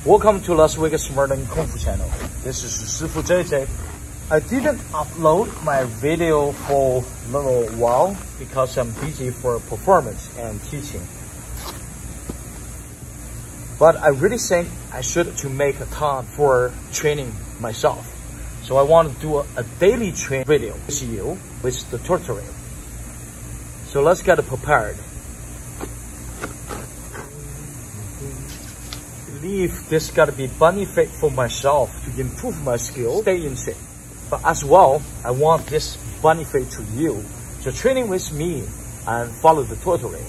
Welcome to Las Vegas Modern Kung Fu channel. This is Shifu JJ. I didn't upload my video for a little while because I'm busy for performance and teaching. But I really think I should to make a time for training myself. So I want to do a daily training video with you with the tutorial. So let's get prepared. I believe this gotta be benefit for myself to improve my skill, stay in shape. But as well, I want this benefit to you. So training with me and follow the tutorial.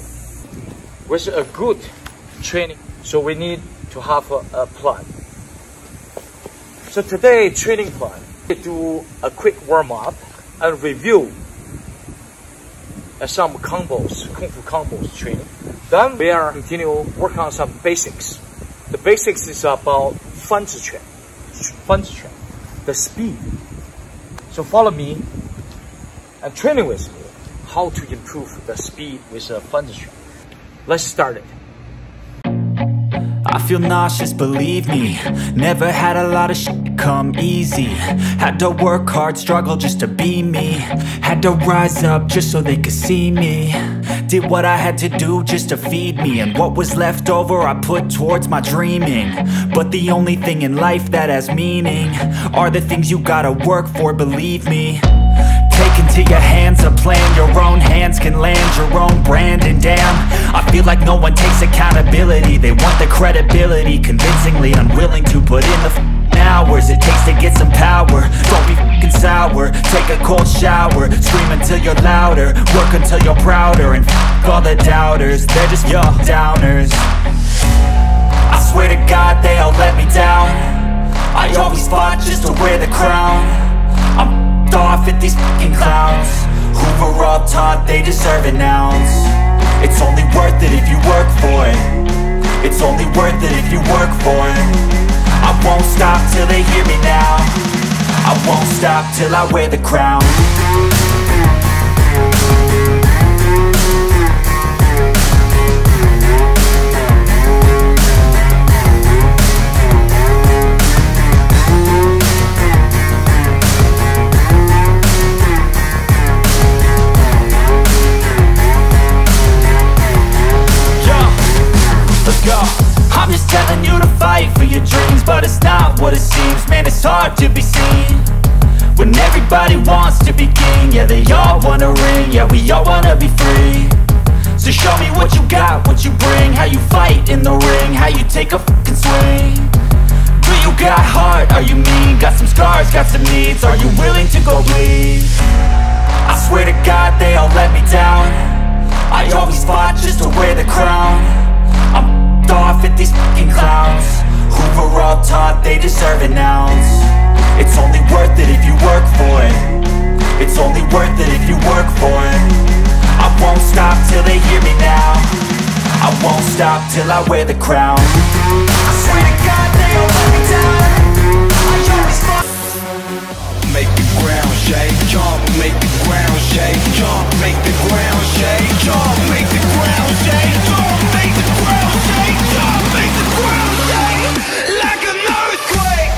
With a good training, so we need to have a plan. So today training plan, we do a quick warm up and review some combos, Kung Fu combos training. Then we are continue work on some basics. The basics is about fanzi quan, the speed. So follow me and training with me how to improve the speed with fanzi quan. Let's start it. I feel nauseous, believe me. Never had a lot of shit come easy. Had to work hard, struggle just to be me. Had to rise up just so they could see me. Did what I had to do just to feed me. And what was left over I put towards my dreaming. But the only thing in life that has meaning are the things you gotta work for, believe me. Take into your hands a plan, your own hands can land your own brand. And damn, I feel like no one takes accountability. They want the credibility, convincingly unwilling to put in the hours it takes to get some power. Don't be f***ing sour, take a cold shower. Scream until you're louder, work until you're prouder. And f*** all the doubters, they're just your downers. I swear to God they all let me down. I always fought just to wear the crown. I'm off at these fucking clowns who were all taught they deserve an ounce. It's only worth it if you work for it. It's only worth it if you work for it. I won't stop till they hear me now. I won't stop till I wear the crown. I'm just telling you to fight for your dreams, but it's not what it seems. Man, it's hard to be seen when everybody wants to be king. Yeah, they all wanna ring, yeah, we all wanna be free. So show me what you got, what you bring, how you fight in the ring, how you take a fucking swing. Do you got heart, are you mean? Got some scars, got some needs, are you willing to go bleed? I swear to God they all let me down. I always fought just to wear the crown. I'm off at these fucking clowns who were all taught they deserve an ounce. It's only worth it if you work for it. It's only worth it if you work for it. I won't stop till they hear me now. I won't stop till I wear the crown. I swear to God they all let me down. I always fought. Make the ground shake, jump, make the ground shake, jump, make the ground shake, jump, make the ground shake, jump, make the ground shake, jump, make the ground shake, like an earthquake.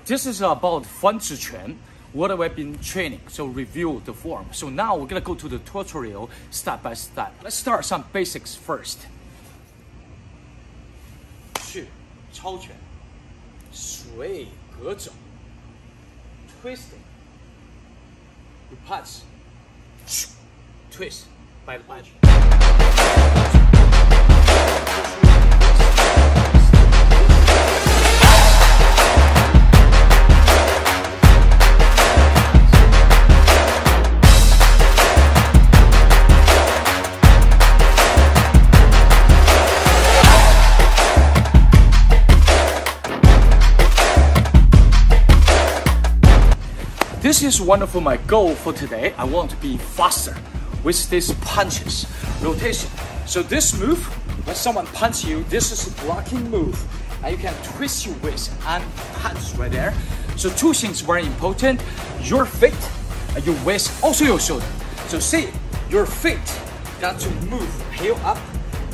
This is about fanzi quan, what have I been training, so review the form. So now we're gonna go to the tutorial step by step. Let's start some basics first. 去超拳，水隔肘 ，twisting, you punch, twist by the punch. this is one of my goals for today. I want to be faster with these punches, rotation. So this move, when someone punches you, this is a blocking move. And you can twist your waist and punch right there. So two things very important, your feet and your waist, also your shoulder. So see, your feet got to move, heel up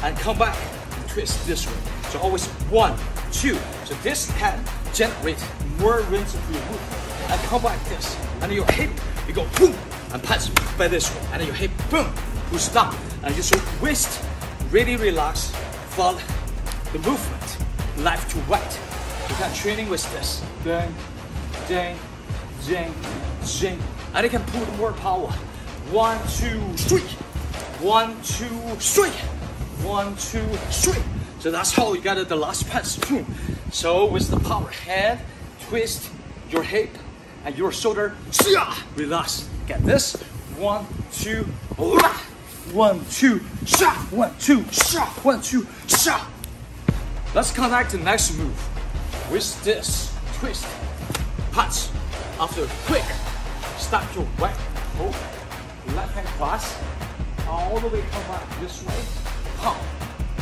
and come back and twist this way. So always 1, 2. So this can generate more range of your movement. And come back this. And your hip, you go boom and punch by this way. And your hip, boom, push down. And you should waist really relax, follow the movement, left to right. You can training with this. Ding, ding, ding, ding. And you can put more power. 1, 2, 3. 1, 2, 3. 1, 2, 3. So that's how you got the last punch. Boom. So with the power hand, twist your hip and your shoulder. Relax. Get this. 1, 2, 1, 2, 1, 2, 1, 2, Let's connect the next move with this twist, punch. After quick, stop your right hook, left hand cross, all the way come back this way, pump,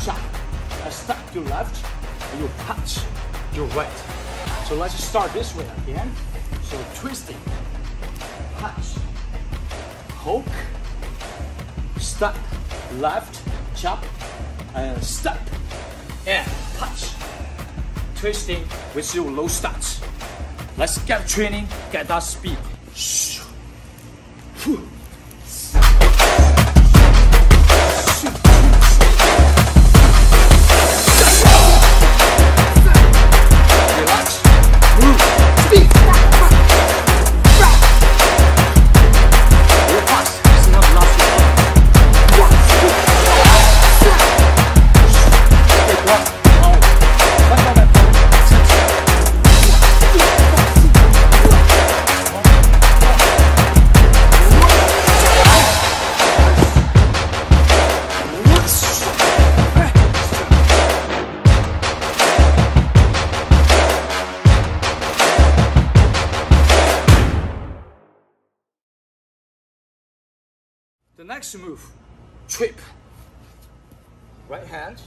chop, and stop your left, and you punch your right. So let's start this way again. So twisting, punch, hook, step, left, chop, and step, and punch. Twisting with your low starts. Let's get training, get that speed. Relax. Move. Speed. Real fast. This is not the last one. 1, 2, 3. Take one. The next move, trip. Right hand,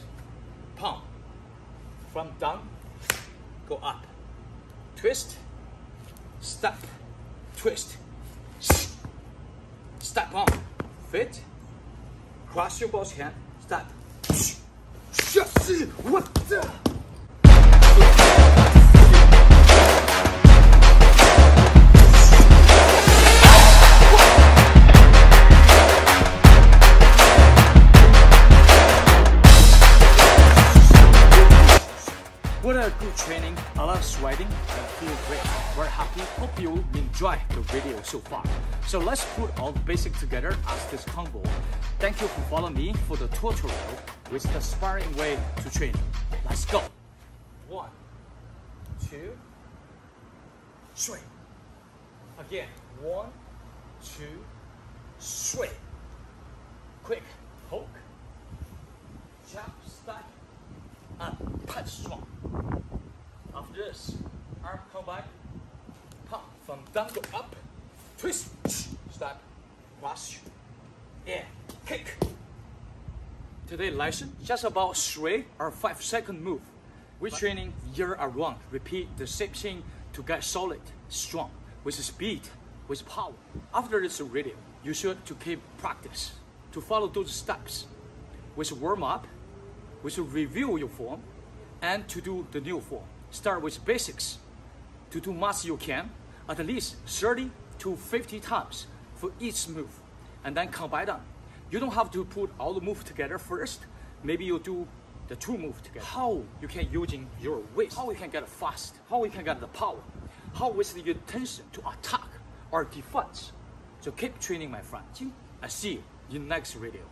palm. From down, go up. Twist, step, twist. Step on, fit. Cross your both hand, step. What a good training, a lot of sweating, I feel great, very happy. Hope you enjoy the video so far. So let's put all the basics together as this combo. Thank you for following me for the tutorial with the sparring way to training. Let's go. 1, 2, 3. Again, 1, 2, 3. Quick, hook, chop, stack, and punch strong. After this, arm come back, pump from down go up, twist, step, cross, and kick. Today's lesson just about 3 or 5 second move. We're training year around. Repeat the same thing to get solid, strong, with speed, with power. After this video, you should to keep practice, to follow those steps, with warm up, with review your form, and to do the new form. Start with basics. To do much you can, at least 30 to 50 times for each move, and then combine them. You don't have to put all the moves together first. Maybe you do the 2 moves together. How you can using your waist, how you can get fast, how you can get the power, how with the intention to attack or defense. So keep training, my friend. I see you in the next video.